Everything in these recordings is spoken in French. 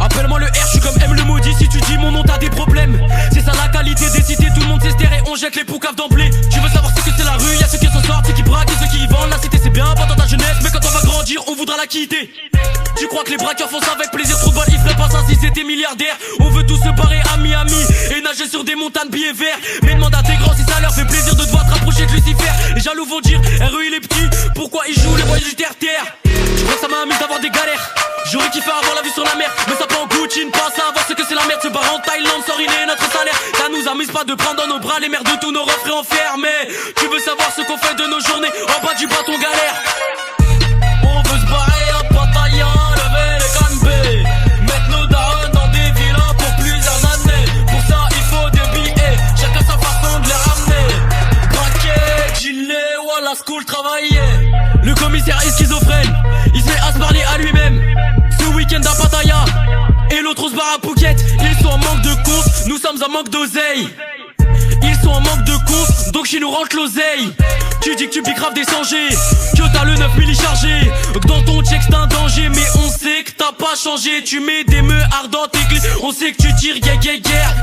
Appelle-moi le R, je suis comme M le maudit. Si tu dis mon nom, t'as des problèmes. C'est ça la qualité des cités, tout le monde sait se taire et on jette les poucaves d'emblée. Tu veux savoir ce que c'est la rue, y'a ceux qui s'en sortent, ceux qui braquent et ceux qui y vendent. La cité c'est bien pendant ta jeunesse, mais quand on va grandir, on voudra la quitter. Tu crois que les braqueurs font ça avec plaisir? Trop de balles, ils feraient pas ça s'ils étaient milliardaires. On veut tous se barrer à Miami et nager sur des montagnes billets verts. Mais demande à tes grands si ça leur fait plaisir de devoir te rapprocher de Lucifer. Les jaloux vont dire, RE il est petit, pourquoi il joue les voyages du terre-terre? Je crois que ça m'amuse d'avoir des galères. J'aurais kiffé avoir la vue sur la mer, mais ça prend Gucci, pas savoir ce que c'est la merde. Se barrer en Thaïlande, sans riler notre salaire. Ça nous amuse pas de prendre dans nos bras les mères de tous nos refrains enfermés. Tu veux savoir ce qu'on fait de nos journées en bas du bâton galère? On veut se barrer à Pattaya, lever les canbés, mettre nos darons dans des villas pour plusieurs années. Pour ça il faut des billets, chacun sa façon de les ramener. Braquer, chiller, voilà school, travailler. Le commissaire est schizophrène, il se met à se parler à lui-même. Ce week-end à Pattaya, et l'autre on se barre à Phuket. Ils sont en manque de compte, nous sommes en manque d'oseille. Ils sont en manque de compte, donc chez nous rentre l'oseille. Tu dis que tu piques grave des sangers, que t'as le 9000 chargé. Dans ton check c'est un danger, mais on sait que t'as pas changé. Tu mets des meurs dans tes clés, on sait que tu tires guerre.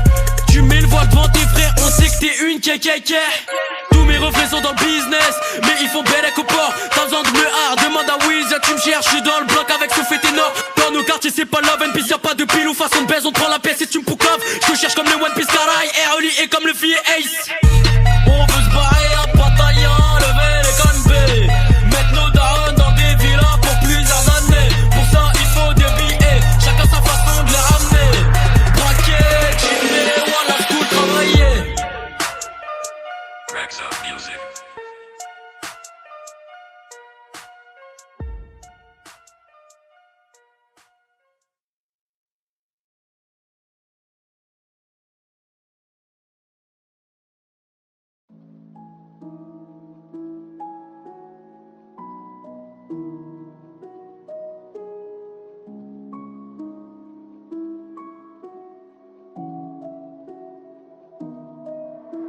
Tu mets le voile devant tes frères, on sait que t'es une kékéké. Tous mes reflets sont dans le business, mais ils font bel au port. T'as besoin de meurs, demande à Wiz, tu me cherches, je suis dans le bloc avec ce fait ténor. Dans nos quartiers c'est pas love and peace, y'a pas de pile ou façon de baise, on te prend la pièce et tu me poucaves. Je te cherche comme le One Piece Karai, Airly et comme le fillet Ace. On veut se barrer à Pattaya, lever les canbés, mettre nos darons dans des villas pour plusieurs années. Pour ça il faut des billets, chacun sa façon de les ramener. Braquer, chiller, voilà school, travailler. Racks Up Music.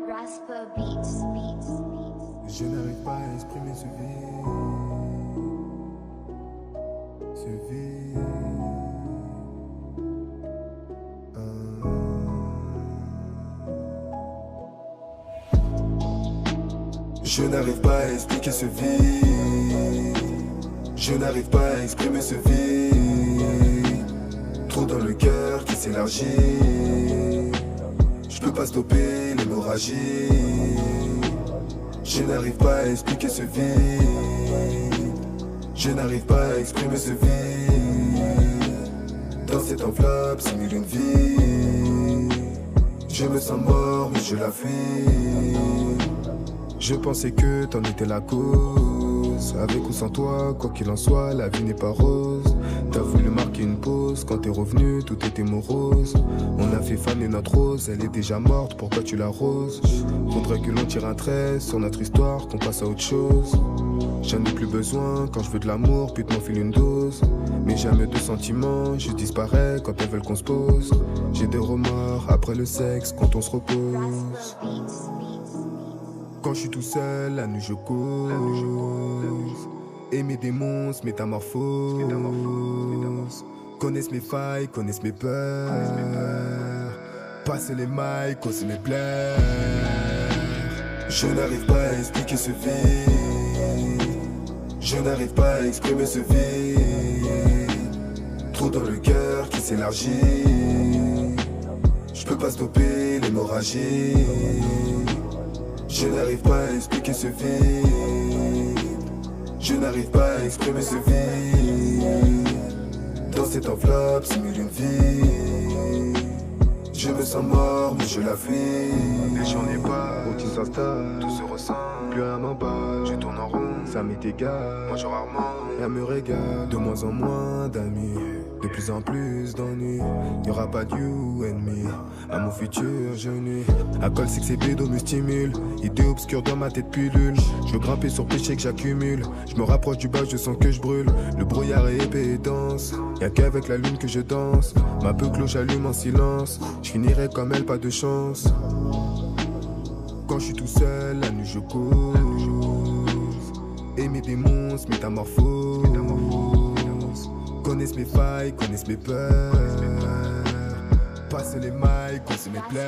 Rasper Beats. Je n'arrive pas à exprimer ce vide. Ce vide. Je n'arrive pas à expliquer ce vide. Je n'arrive pas à exprimer ce vide. Trop dans le cœur qui s'élargit. Je peux pas stopper l'hémorragie. Je n'arrive pas à expliquer ce vide. Je n'arrive pas à exprimer ce vide. Dans cette enveloppe simule une vie. Je me sens mort mais je la fuis. Je pensais que t'en étais la cause. Avec ou sans toi, quoi qu'il en soit, la vie n'est pas rose. T'as voulu marquer une pause, quand t'es revenu, tout était morose. On a fait faner notre rose, elle est déjà morte, pourquoi tu l'arroses? Faudrait que l'on tire un trait sur notre histoire, qu'on passe à autre chose. J'en ai plus besoin, quand je veux de l'amour, puis t'en files une dose. Mais jamais de sentiments, je disparais quand elles veulent qu'on se pose. J'ai des remords après le sexe, quand on se repose. Quand je suis tout seul, la nuit je cause. Et mes démons se métamorphosent. Connaissent mes failles, connaissent mes peurs. Passer les mailles, causer mes plaies. Je n'arrive pas à expliquer ce vide. Je n'arrive pas à exprimer ce vide. Trop dans le cœur qui s'élargit. Je peux pas stopper l'hémorragie. Je n'arrive pas à expliquer ce vide. Je n'arrive pas à exprimer ce vide. Dans cette enveloppe simule une vie. Je me sens mort mais je la fuis. Et j'en ai pas, routine s'installe, tout se ressent. Plus rien m'emballe, je tourne en rond, ça m'est égal. Moi je rarement, rien me régale. De moins en moins d'amis. De plus en plus d'ennuis, y'aura pas de you and me. À mon futur je nuis. Alcool, sexe et bédo me stimule. Idée obscure dans ma tête pilule. Je veux grimper sur péché que j'accumule. Je me rapproche du bas, je sens que je brûle. Le brouillard est épais et dense. Y'a qu'avec la lune que je danse. Ma beucle j'allume en silence. Je finirai comme elle, pas de chance. Quand je suis tout seul, la nuit je cause. Et mes démons se métamorphosent. Connaissent mes failles, connaissent mes peurs. Passe les mailles, qu'on se mes plaies.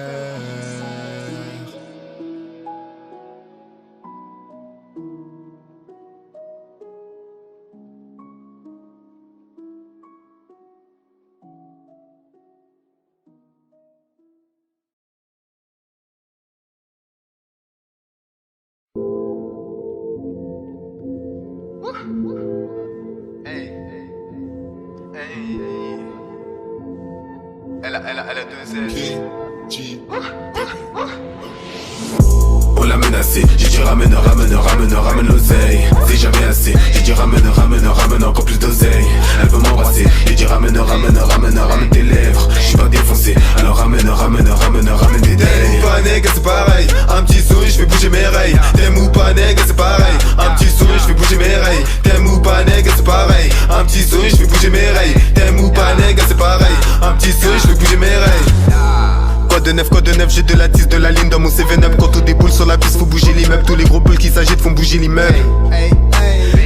Elle a deux ailes. On l'a menacé, j'ai dit ramène l'oseille. C'est jamais assez, j'ai dit ramène encore plus d'oseille. Elle veut m'embrasser, j'ai dit ramène tes lèvres. Je suis pas défoncé, alors ramène des days. T'aimes ou pas nègre, c'est pareil. Un petit souris, je fais bouger mes rails. T'aimes ou pas nègre, c'est pareil. Un petit souris, je fais bouger mes rails. T'aimes ou pas nègre, c'est pareil. Un petit souris, je fais bouger mes rails. T'aimes ou pas nègre, c'est pareil. Un petit souris, je fais bouger mes rails. Quoi de neuf, j'ai de la tisse, de la ligne dans mon 7-up. Quand on déboule sur la piste, faut bouger l'immeuble. Tous les gros bulles qui s'agitent font bouger l'immeuble.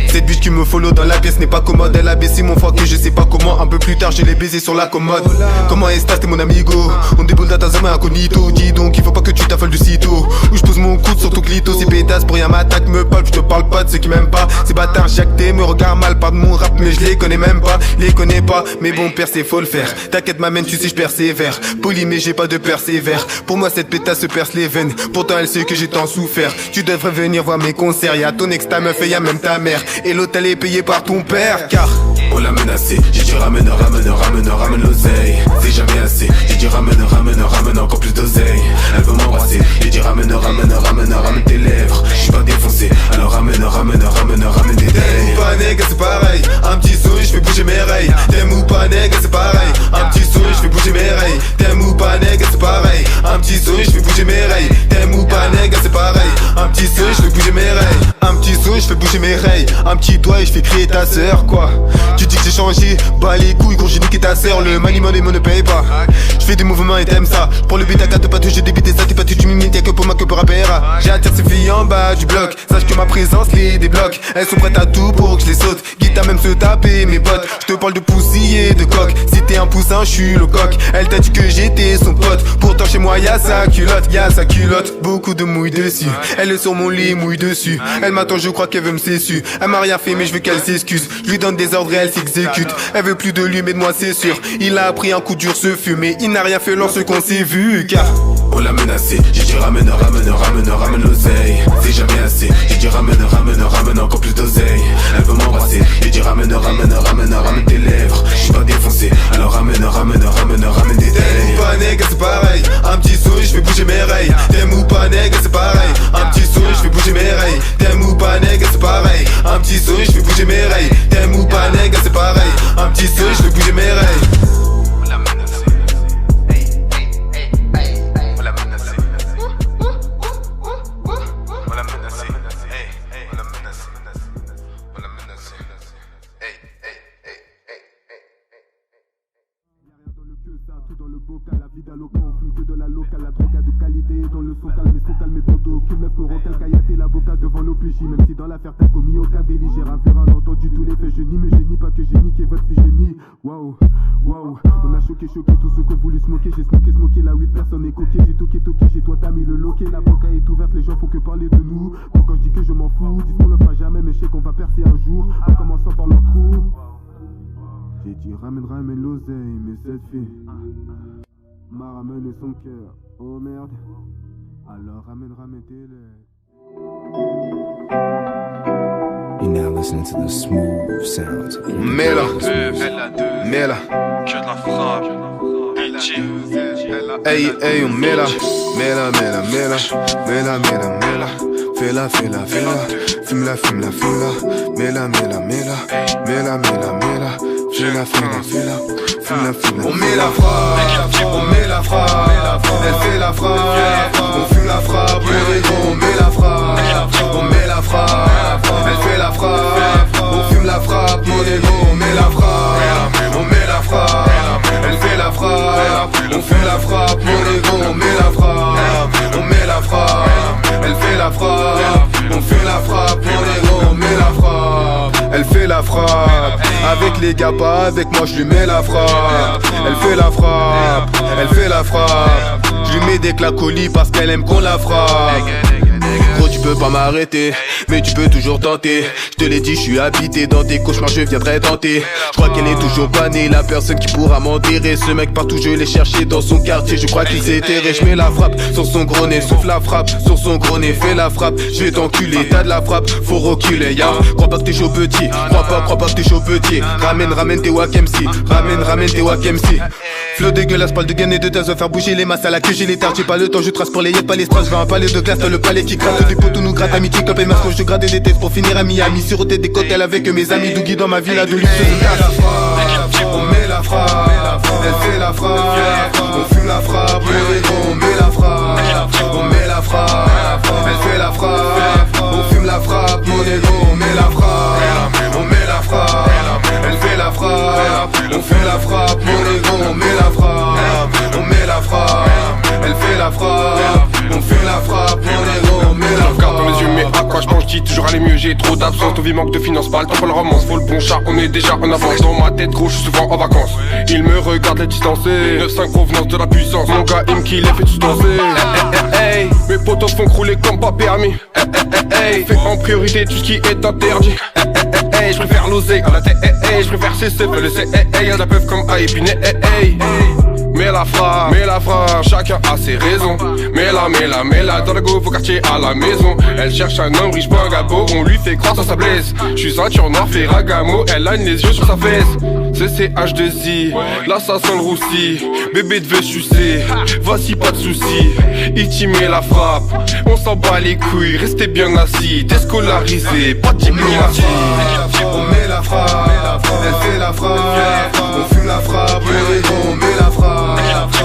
Cette bitch qui me follow dans la pièce n'est pas commode. Elle a baissé mon froc que je sais pas comment. Un peu plus tard je l'ai baisé sur la commode. Comment est-ce t'es mon amigo? On déboule dans ta zone incognito. Dis donc il faut pas que tu t'affoles de sitôt. Où je pose mon coude sur ton clito. Ces pétasses pour rien m'attaque, me palpe. Je te parle pas de ceux qui m'aiment pas. Ces bâtards jactés me regardent mal. Parle de mon rap mais je les connais même pas. Les connais pas mais bon percer faut le faire. T'inquiète m'amène tu sais je persévère. Poli mais j'ai pas de persévère. Pour moi cette pétasse se perce les veines. Pourtant elle sait que j'ai tant souffert. Tu devrais venir voir mes concerts. Y'a ton ex ta meuf et y'a même ta mère. Et l'hôtel est payé par ton père car on l'a menacé, j'ai dit ramène l'oseille. C'est jamais assez, j'ai dit ramène encore plus d'oseille. Elle veut m'embrasser, j'ai dit ramène tes lèvres. Je suis pas défoncé, alors ramène des days. T'aimes ou pas nègre, c'est pareil. Un petit souris, je fais bouger mes rails. T'aimes ou pas nègre, c'est pareil. Un petit souris, je fais bouger mes rails. T'aimes ou pas nègre, c'est pareil. Un petit souris, je fais bouger mes rails. T'aimes ou pas nègre, c'est pareil. Un petit souris, je fais bouger mes rails. Un petit souris, je fais bouger mes rails. Un petit doigt et je fais crier ta sœur quoi. Tu dis que j'ai changé, bah les couilles quand j'ai niqué ta sœur. Le maniement des mots ne paye pas. Je fais des mouvements et t'aimes ça. Pour le beat à 4 pas toucher des beats et ça t'es pas tu m'imites. Y'a que pour moi que pour rapper. J'attire ces filles en bas du bloc. Sache que ma présence les débloque. Elles sont prêtes à tout pour que je les saute. Quitte à même se taper mes potes. Je te parle de pousiller de coq. Si t'es un poussin je suis le coq. Elle t'a dit que j'étais son pote. Pourtant chez moi y'a sa culotte. Beaucoup de mouille dessus. Elle est sur mon lit mouille dessus. Elle m'attend je crois qu'elle veut me cessu. Elle m'a rien fait mais je veux qu'elle s'excuse. Je lui donne des ordres et elle s'exécute. Elle veut plus de lui mais de moi c'est sûr. Il a pris un coup dur ce fut. Mais il n'a rien fait lorsqu'on s'est vu car on l'a menacé, j'ai dit ramène l'oseille. C'est jamais assez, j'ai dit ramène encore plus d'oseille. Elle veut m'embrasser, j'ai dit ramène tes lèvres. Je suis pas défoncé, alors ramène des days. T'aimes ou pas nègre, c'est pareil. Un petit souris, je fais bouger mes rails. T'aimes ou pas nègre, c'est pareil. Un petit souris, je fais bouger mes rails. T'aimes ou pas nègre, c'est pareil. Un petit souris, je fais bouger mes rails. T'aimes ou pas nègre, c'est pareil. Un petit souris, je fais bouger mes rails. Même si dans l'affaire t'as commis aucun délit, j'ai ravurant entendu tous les faits. Je nie, mais je nie pas que j'ai niqué votre fille, je nie. Waouh, on a choqué tous ceux qui ont voulu smoker. J'ai smoké, la 8 personnes est coquée. J'ai toqué, j'ai toi t'as mis le loquet. La banque est ouverte, les gens font que parler de nous. Bon, quand je dis que je m'en fous, disent qu'on le fera jamais, mais je sais qu'on va percer un jour. En commençant par leur trou. J'ai dit ramène l'oseille, mais cette fille m'a ramené son cœur. Oh merde, alors ramène tes lèvres. You're now listening to the smooth sounds of Mela, que de la frappe, hey, Mela, fais-la, fume-la, Mela, On met la frappe, on met la frappe, elle fait la frappe, on fume la frappe, on met la frappe, on met la frappe, elle fait la frappe, on fume la frappe, on met la frappe, on met la frappe, elle fait la frappe, on fume la frappe, on met la frappe, on met la frappe, elle fait la frappe, on fait la frappe, on met la frappe, elle fait la frappe, avec les gars pas avec moi je lui mets la frappe, elle fait la frappe, elle fait la frappe, je lui mets des claques au lit parce qu'elle aime qu'on la frappe. Gros tu peux pas m'arrêter, mais tu peux toujours tenter. Je te l'ai dit, je suis habité dans tes cauchemars, je viendrai tenter. Je crois qu'elle est toujours pas née, la personne qui pourra m'enterrer. Ce mec partout je l'ai cherché dans son quartier, je crois qu'il s'est terré. Je mets la frappe sur son gros nez, souffle la frappe sur son gros nez, fais la frappe, je vais t'enculer. T'as de la frappe, faut reculer, ya. Crois pas que t'es chaud petit, crois pas que t'es chaud petit. Ramène tes wack MC, ramène tes wack MC. Flow dégueulasse, parle de gain et de tasse, faire bouger les masses à la queue, j'ai les tards, j'ai pas le temps, je trace pour les yeux, pas les strass, je veux un palais de glace, t'as le palais qui gratte, des potos nous gratte, amitié, cop et masque, je gratte des tests pour finir à Miami, siroter des cocktails avec mes amis, Dougie dans ma villa de luxe. On met la frappe, elle fait la frappe, on fume la frappe, on met la frappe, on met la frappe, elle fait la frappe, on fume la frappe, on met la frappe, on met la frappe, elle fait la frappe, on fait la frappe, on met la frappe, on met la frappe, elle fait la frappe, on fait la frappe, on met la frappe. Dans mes yeux, mais à quoi je pense, je dis toujours aller mieux, j'ai trop d'absence, ton vie manque de finance, pas le temps pour la romance, faut le bon chat, on est déjà en avance, dans ma tête gros, je suis souvent en vacances, il me regarde les distancer, 9-5 provenance de la puissance, mon gars il me kill et fait tout danser, hey, mes potos font crouler comme pas permis, hey, fais en priorité tout ce qui est interdit, je préfère l'oser à la tête, je préfère cesser, le laisser, y'a de la peuf comme A épiné, mais la frappe, chacun a ses raisons. Mais la, dans le go, au quartier, à la maison. Elle cherche un homme riche, pas un gabo, on lui fait croire ça, ça blesse. J'suis ceinture noire, Ferragamo, elle a les yeux sur sa fesse. C'est CH2I, l'assassin de roussi. Bébé devait sucer, voici pas de soucis. Il met la frappe, on s'en bat les couilles, restez bien assis. Déscolarisé, pas de diplomatie. On met la frappe, elle fait la frappe, on fume la frappe, on met la frappe,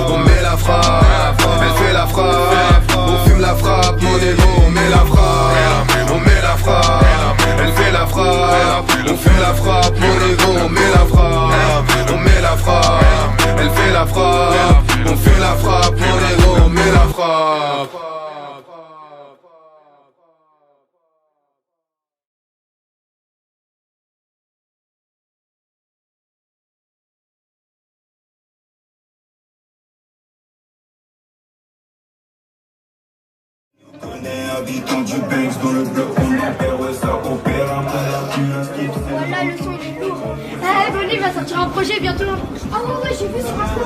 on met la frappe, elle fait la frappe, on fume la frappe, on met la frappe, on met la frappe, elle fait la frappe, on fait la frappe, on met la frappe, on met la frappe, elle fait la frappe, on fait la frappe, on met la frappe. On est habitant du Banks dans le bloc, on est ouais, ça opère un Voilà, le son il est lourd. Eh, Bonnie va sortir un projet bientôt. Ah ouais, j'ai vu sur Insta.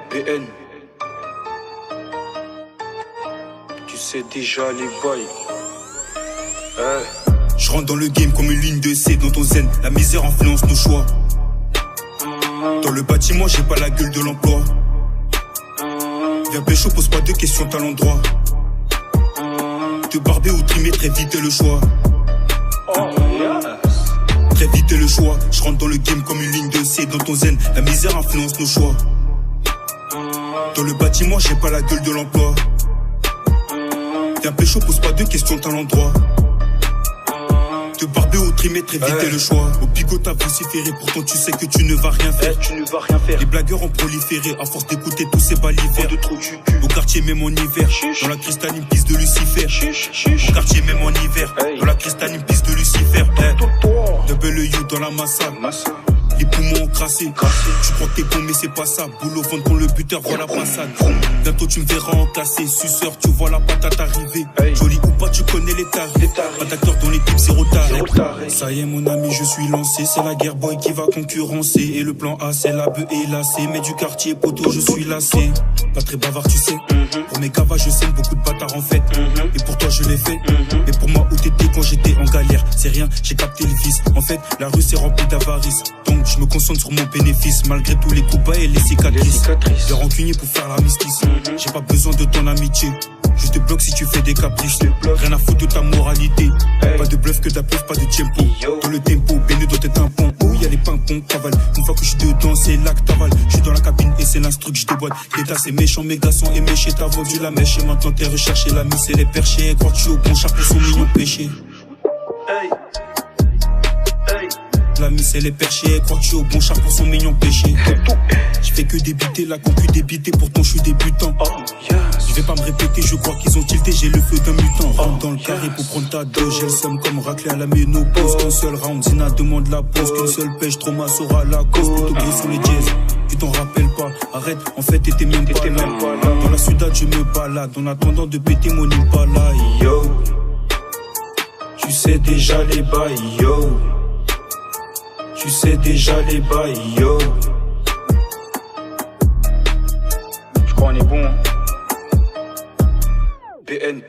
PN, tu sais déjà les bails. Je rentre dans le game comme une ligne de C dans ton zen. La misère influence nos choix. Dans le bâtiment, j'ai pas la gueule de l'emploi. Viens pécho, pose pas de questions, t'as l'endroit. Te barber ou trimer, très vite le choix. Très vite le choix. Je rentre dans le game comme une ligne de C dans ton zen. La misère influence nos choix. Dans le bâtiment, j'ai pas la gueule de l'emploi. Viens pécho, pose pas de questions, t'as l'endroit. Te barber ou trimer, très vite le choix. Au bigot t'as vociféré, pourtant tu sais que tu ne vas rien faire. Les blagueurs ont proliféré, à force d'écouter tous ces balivers. Au quartier même en hiver, dans la cristalline piste de Lucifer. Au quartier même en hiver, dans la cristalline piste de Lucifer. Double U dans la massa. Les poumons ont crassé. Tu crois que t'es bon mais c'est pas ça. Boule au ventre quand le buteur voit la passade. Bientôt tu me verras enclassé. Suceur tu vois la patate arriver. Joli ou pas tu connais les tards. Pas d'acteur dans l'équipe zéro taré. Ça y est mon ami je suis lancé. C'est la guerre boy qui va concurrencer. Et le plan A c'est la bœuf et lacé. Mais du quartier poteau je suis lassé. Pas très bavard tu sais. Pour mes gavages je saigne beaucoup de bâtards en fait. Et pour toi je l'ai fait. Mais pour moi où t'étais quand j'étais en galère. C'est rien j'ai capté le vice. En fait la rue c'est remplie d'avarice. Donc je me concentre sur mon bénéfice. Malgré tous les coups bas et les cicatrices. Les rancuniers pour faire l'armistice. J'ai pas besoin de ton amitié. Je te bloque si tu fais des caprices. Rien à foutre de ta moralité. Pas de bluff que de la bluff, pas de tempo. Dans le tempo, baigné dans tes tympans. Oh, y'a les pimpons, cavale. Une fois que je suis dedans, c'est là que t'avales. Je suis dans la cabine et c'est l'instru que je déboîte. L'état c'est méchant, mes gars sont éméchés. T'as vendu la mèche et maintenant t'es recherché. La mise et les perchés. Crois que je suis au bon char pour son mignon péché. La mise et les perchés. Crois que je suis au bon char pour son mignon péché. Je fais que débiter, la concu débiter. Pourtant je suis débutant. Je vais pas me répéter, je crois qu'ils ont tilté. J'ai le feu d'un mutant. Rentre dans le carré pour prendre ta dose. J'ai le somme comme raclé à la ménopause. Qu'un seul round, Zina demande la pause. Qu'une seule pêche, Trauma saura la cause. Plutôt gris sur les jazz. Tu t'en rappelles pas, arrête, en fait t'étais même pas là. Dans la Sudade je me balade, en attendant de péter mon Impala. Yo, tu sais déjà les bails, yo. Tu sais déjà les bails, yo. Je crois on est bon, hein. PN.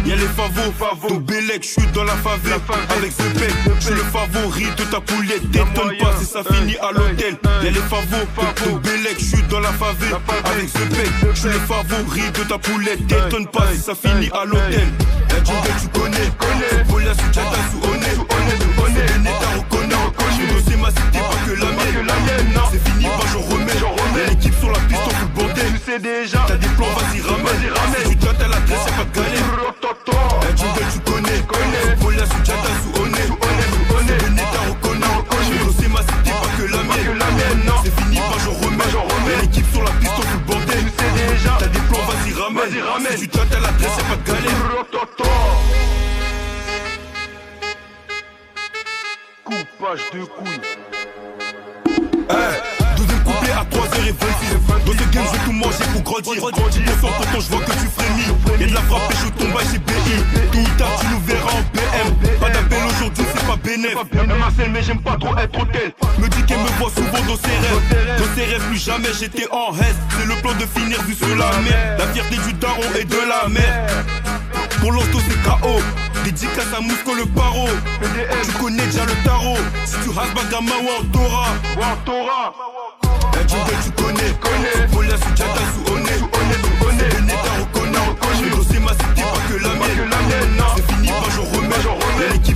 Y'a les favos, ton bélec, j'suis dans la favela. Avec ce pec, j'suis le favori de ta poulette. T'étonne pas si ça finit à l'hôtel. Y'a les favos, ton bélec, j'suis dans la favela. Avec ce pec, j'suis le favori de ta poulette. T'étonne pas si ça finit à l'hôtel. La jungle tu connais, Volia sous Tchata sous Oné. Benetta reconnaît, c'est ma cité pas que la mienne. C'est fini pas j'en remets. Y'a l'équipe sur la piste on fout le bordel. Tu sais déjà, t'as des plans vas-y ramène. Si tu dois t'as l'adresse y'a pas de galère. La jungle tu connais, Volia sous Tchata sous Oné. Benetta reconnaît, c'est ma cité pas que la mienne. C'est fini pas j'en remets. Y'a l'équipe sur la piste on fout le bordel. Tu sais déjà, t'as des plans vas-y ramène. Si tu dois t'as l'adresse y'a pas de galère. Coupage de couilles. Deuxième couplet à 3h26. Dans ce game je vais tout manger pour grandir. Pourtant je vois que tu frémis. Y'a de la frappe et je tombe chez BI. Tout ou tard tu nous verras en BM. Pas d'appel aujourd'hui c'est pas bénéf. Marcel mais j'aime pas trop être hôtel. Me dit qu'elle me voit souvent dans ses rêves. Dans ses rêves plus jamais j'étais en reste. C'est le plan de finir vu sur la mer. La fierté du daron et de la mer. Pour l'hosto c'est KO. Dédicace à Mousco le paro. Tu connais déjà le tarot. Si tu rases Bagama ou Antora. La jungle tu connais, Volia sous Tchata sous Oné. Benetta reconnaît, c'est ma cité pas que la mienne. C'est fini pas j'en remets. Y'a l'équipe